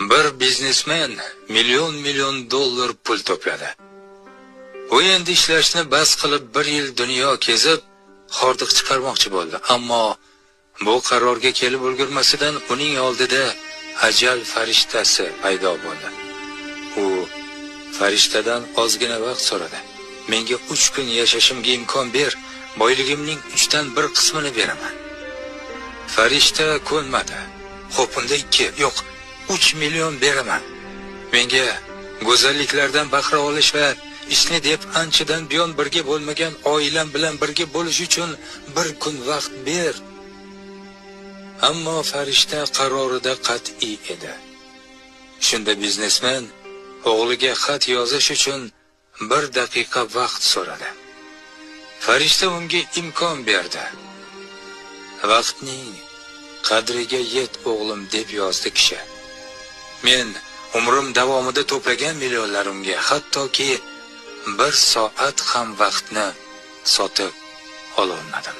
Bir biznesmen million dollar pul to'pladi. U endi ishlashni bas qilib 1 yil dunyo kezib, hordiq chiqarmoqchi bo'ldi. Ammo bu qarorga kelib ulgurmasidan uning oldida ajal farishtasi paydo bo'ldi. U farishtadan ozgina vaqt so'radi. Menga 3 kun yashashimga imkon ber, boyligimning 3dan 1 qismini beraman. Farishta ko'nmadi. Xo'p, unda 2, yo'q, 3 million beraman. Menga go'zalliklardan bahra olish va ishni deb anchadan buyon birga bo'lmagan oilam bilan birga bo'lish uchun 1 kun vaqt ber. Ammo farishta qarorida qat'iy edi. Shunda biznesmen o'g'liga xat yozish uchun 1 daqiqa vaqt so'radi. Farishta unga imkon berdi. Vaqtning qadriga yet o'g'lim deb yozdi kishi. Men umrim davomida to'plagan millionlarimga hattoki 1 soat ham vaqtni sotib ololmadim.